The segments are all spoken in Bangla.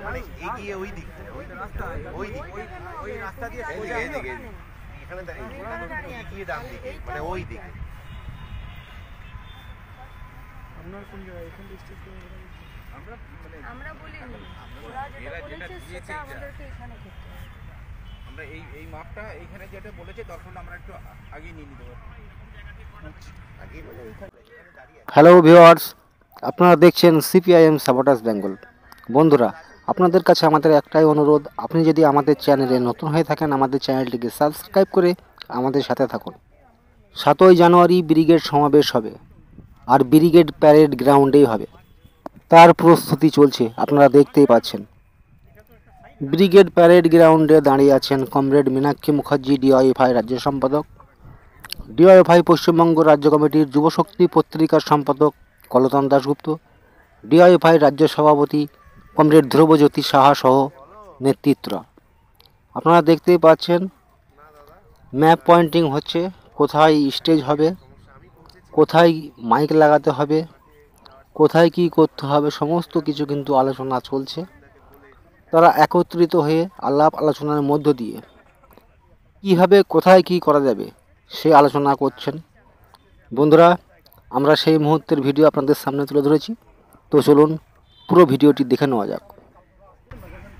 মানে এগিয়ে ওই দিক ওই রাস্তা দিয়ে এখানে দাঁড়িয়ে এগিয়ে ডান দিকে মানে ওই দিকে। আপনার কোন জায়গায় এখান ডিস্ট্রিক্ট আমরা বলিনি, ওরা যেটা বলেছে সেটা আমাদেরকে এখানে করতে হবে। আমরা এই মাপটা এইখানে যেটা বলেছে দর্শন আমরা একটু আগে নিয়ে নিতে পারবো। হ্যালো ভিউয়ার্স, আপনারা দেখছেন সিপিআইএম সাপোর্টার্স বেঙ্গল। বন্ধুরা, আপনাদের কাছে আমাদের একটাই অনুরোধ, আপনি যদি আমাদের চ্যানেলে নতুন হয়ে থাকেন আমাদের চ্যানেলটিকে সাবস্ক্রাইব করে আমাদের সাথে থাকুন। 7ই জানুয়ারি ব্রিগেড সমাবেশ হবে, আর ব্রিগেড প্যারেড গ্রাউন্ডেই হবে। তার প্রস্তুতি চলছে, আপনারা দেখতেই পাচ্ছেন। ব্রিগেড প্যারেড গ্রাউন্ডে দাঁড়িয়ে আছেন কমরেড মীনাক্ষী মুখার্জি, ডিওয়াইএফআই রাজ্য সম্পাদক, ডিওয়াইএফআই পশ্চিমবঙ্গ রাজ্য কমিটির যুবশক্তি পত্রিকার সম্পাদক কলতন দাশগুপ্ত, ডিওয়াইএফআই রাজ্য সভাপতি কমরেড ধ্রুবজ্যোতি সাহা সহ নেতৃত্বরা। আপনারা দেখতেই পাচ্ছেন ম্যাপ পয়েন্টিং হচ্ছে, কোথায় স্টেজ হবে, কোথায় মাইক লাগাতে হবে, কোথায় কি করতে হবে, সমস্ত কিছু কিন্তু আলোচনা চলছে। তারা একত্রিত হয়ে আলাপ আলোচনার মধ্য দিয়ে কীভাবে কোথায় কি করা যাবে সেই আলোচনা করছেন। বন্ধুরা, আমরা সেই মুহূর্তের ভিডিও আপনাদের সামনে তুলে ধরেছি, তো চলুন পুরো ভিডিওটি দেখে নেওয়া যাক।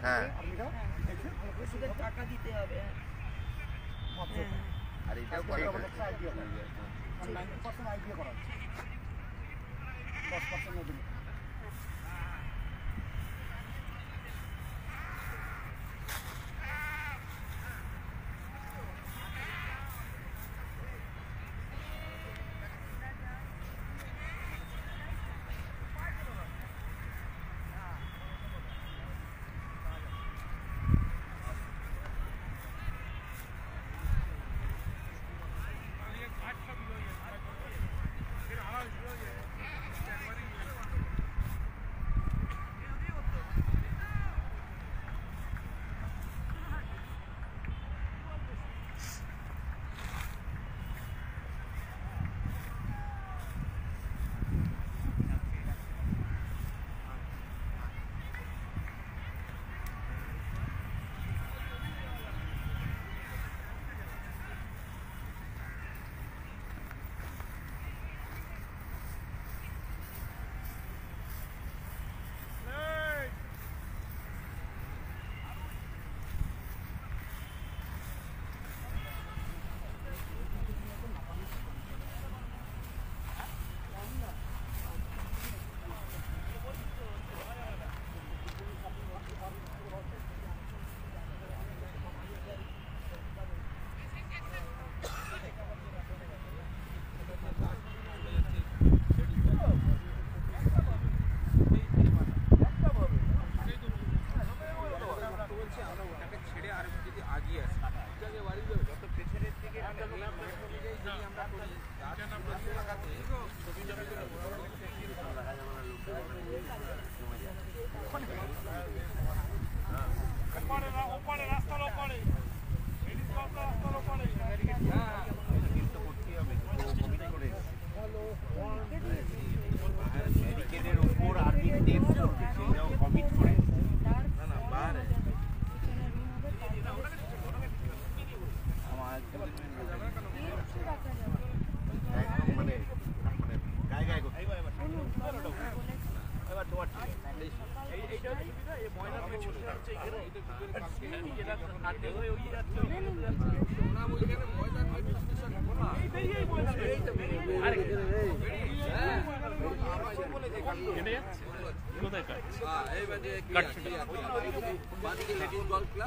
হ্যাঁ, আর এটাও ঠিক আছে।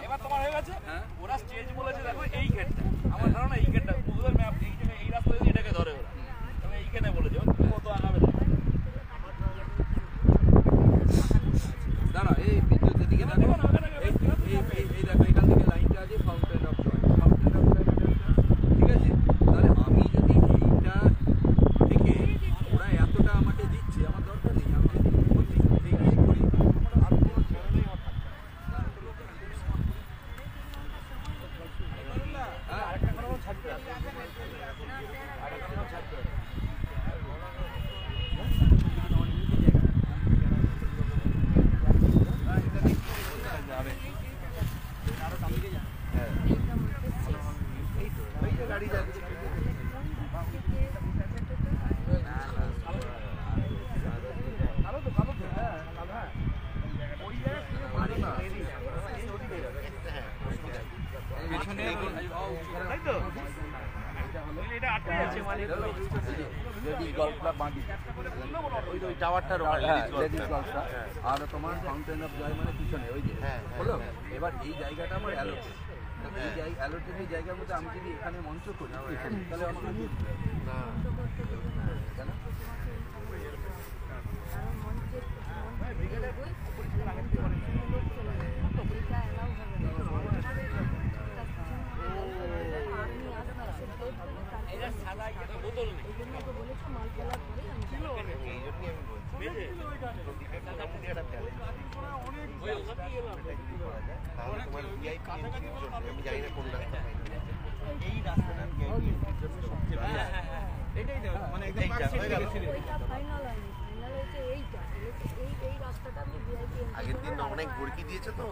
এবার তোমার হয়ে গেছে, ওরা স্টেজ বলেছে দেখো এই গেটটা, আমার ধারণা এই গেটটা গুগল ম্যাপ এই রাস্তা দিয়ে এটাকে ধরে ওরা, তাহলে এইখানে বলেছে কত আগাবে দাঁড়া এই বিদ্যুৎ দিকে দেখো এই দেখো এখান থেকে লাইনটা আছে ফাউন্টেন অফ জয়, ঠিক আছে। তাহলে আমি যদি এইটা থেকে ওরা এতটা আমাকে দিচ্ছে, আমার দরকার নেই, আমি করি আর কোনো ছেড়ে আরেকটা ছাড়তে লেডিস গলফ ক্লাব বাঁধি ওই টাওয়ারটার লেডিস গলফ ক্লাব আর তোমার ফাউন্টেন অফ জয় মানে পিছনে ওই যে হলো এবার এই জায়গাটা আমার অ্যালোটেড এই অ্যালোটেড এই জায়গার মধ্যে আমি যদি এখানে মঞ্চ করি তাহলে আমাকে না কেন আগের দিন অনেক ভর্কি দিয়েছে তো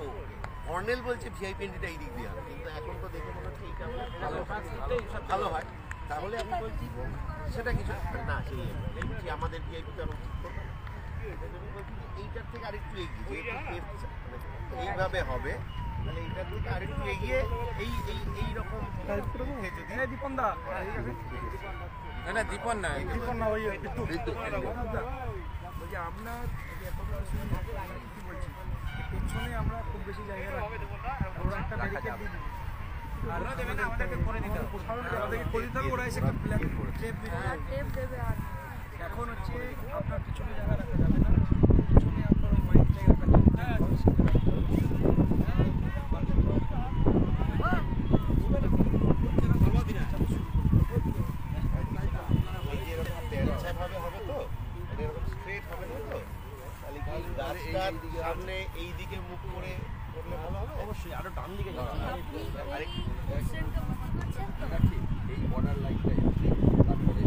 কর্নেল বলছে ভিআইপি এন্ট্রিটা এই দিক দিয়ে হবে কিন্তু এখন তো দেখে মনে হচ্ছে এইটা ভালো হয় তাহলে আমি বলছি সেটা কিছু না সেই বলছি আমাদের ভিআইপি তো আমি ঠিক করবো এইটার থেকে আরেকটু এগিয়ে যেহেতু এইভাবে হবে তাহলে এইটার থেকে আরেকটু এগিয়ে এইরকম দীপন দা না দীপন না ওই বলছি আমরা কি বলছি পেছনে আমরা খুব বেশি জায়গা রাখবো একটা ব্যারিকেড দিয়ে দিই আর আমাদেরকে করে দিতে হবে আমাদেরকে করে দিতে হবে ওরা এসে একটা টেপ দেবে আর এখন হচ্ছে আপনার পিছনে জায়গা রাখা যাবে না পিছনে আপনার ওই মাইক জায়গাটা সামনে এই দিকে মুখ করে করলে ভালো হবে অবশ্যই আরো ডান দিকে এই বর্ডার লাইনটা তারপরে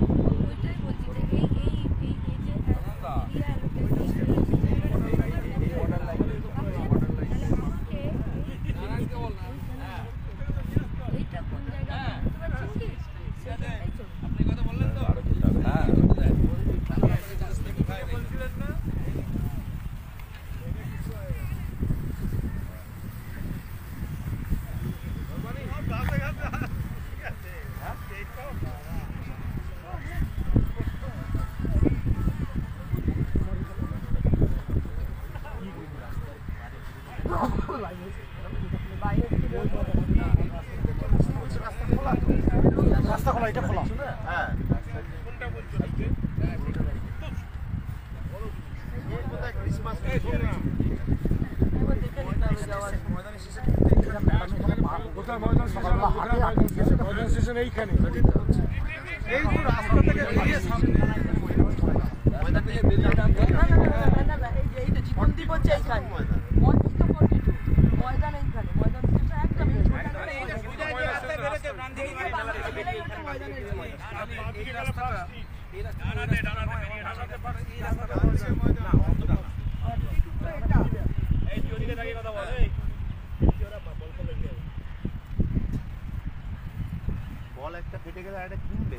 রাস্তা খোলা এটা খোলা হ্যাঁ ক্রিসমাস এইখানে এই রাস্তা থেকে বেরিয়ে সামনে জীবনদীপ হচ্ছে এইখানে ময়দান এইখানে ময়দান একদম বল একটা ফেটে গেলে একটা কিনবে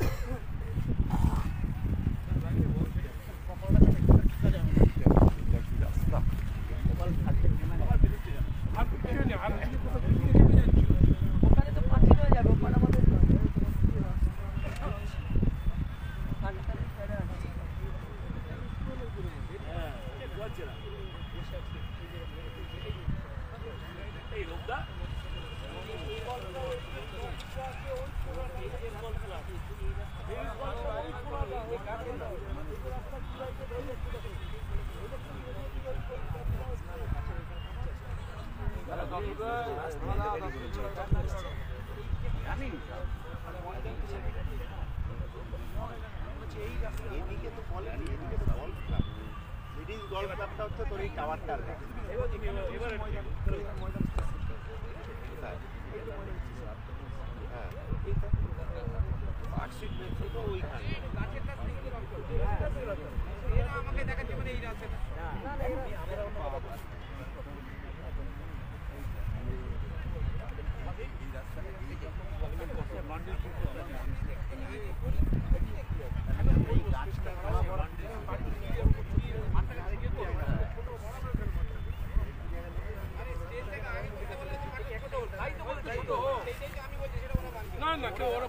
ওখানে তো পাখি হয়ে যাবে ওখানে আমাদের এইদিকে তো বলে এইদিকে তো গল্ফ ক্লাব লেডিস গল্ফ ক্লাবটা হচ্ছে তোর এই টাওয়ারটার কাছে হ্যাঁ পার্কশিট মেট্রো তো ওইখানে আমাকে দেখাচ্ছে মানে এই রাস্তাটা না কেউ ওরা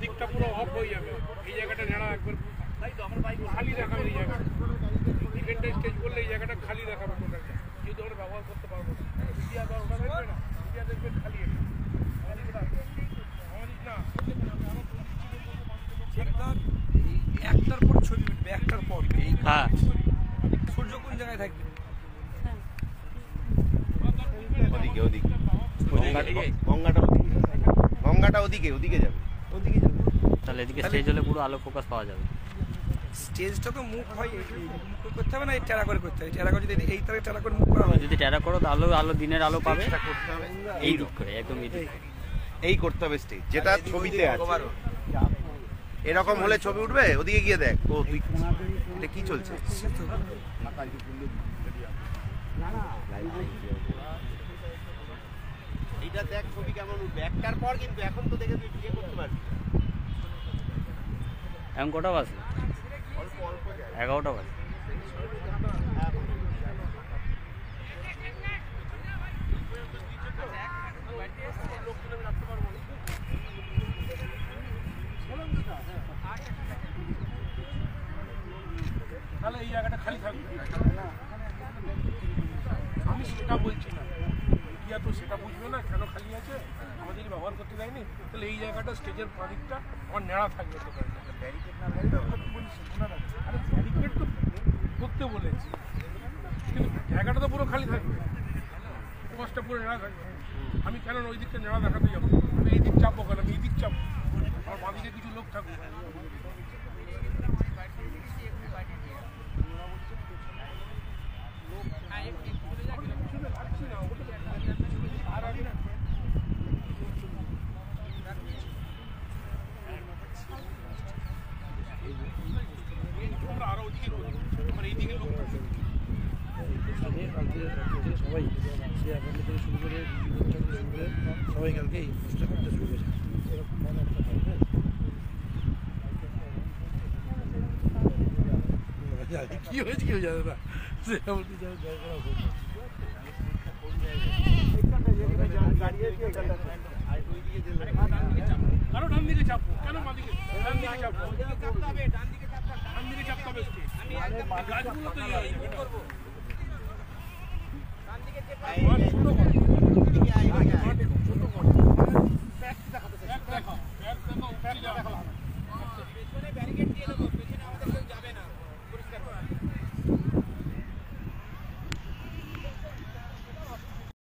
দিকটা পুরো অফ হয়ে যাবে, এই জায়গাটা নেড়া একবার খালি দেখাবে, এই জায়গাটা এখানটা স্টেজ করলে এই জায়গাটা খালি দেখাবে টোটালটা, যেহেতু আমরা ব্যবহার করতে পারবো না। মিডিয়া বা ওটা দেখবে না, মিডিয়া দেখবে খালি এটা আমাদের না একটার পর ছবি উঠবে, একটার পর। হ্যাঁ সূর্য কোন জায়গায় থাকবে? ওদিকে ওদিকে গঙ্গাটা ওদিকে ওদিকে যাবে। ওদিকে যাবে। তাহলে এদিকে স্টেজ হলে পুরো আলো ফোকাস পাওয়া যাবে। স্টেজটা তো মুখ হয়, মুখ করতে হবে না, এই টেরা করে করতে হবে। টেরা করে যদি এই তারে টেরা করে মুখ করা হয়, যদি টেরা করো তাহলে আলো দিনের আলো পাবে এটা করতে হবে এই দিক করে, একদম এই দিক করে। এই করতে হবে স্টেজ, যেটা ছবিতে আছে। এরকম হলে ছবি উঠবে। ওদিকে গিয়ে দেখ, ও তুই এটা কি চলছে? এইটা দেখ ছবি কেমন উঠবে একটার পর, কিন্তু এখন তো দেখে তুই বিয়ে করতে পারবি। এখন কটা বাজে? 11টা বাজে। তাহলে এই জায়গাটা খালি থাকবে। আমি সেটা বলছি না, মিডিয়া তো সেটা বুঝবে না কেন খালি আছে, আমাদের ব্যবহার করতে দেয়নি। তাহলে এই জায়গাটা স্টেজের দিকটা আমার নেড়া থাকবে। আরে ব্যারিকেড তো করতে বলেছি, কিন্তু জায়গাটা তো পুরো খালি থাকবে, উপবাসটা পুরো নেড়া থাকবে। আমি কেন ওই দিকটা নেড়া দেখাতে যাবো? আমি এই দিক চাপবো কেন? আমি এই দিক চাপবো, আমার বাঁদিকে কিছু লোক থাকবে। আরো ওদিকে আমার এইদিকে লোক থাকবে। সবাই সে এখন থেকে শুরু করে সবাই কালকে এই পোস্টটা করতে শুরু করেছে। কি হয়েছে কেউ জানে না, সেটা বলতে আরো ডান দিকে চাপবো কেন? বাঁদিকে ডান দিকে চাপবো, ডান দিকে চাপতে হবে। গাছগুলো তো করবো।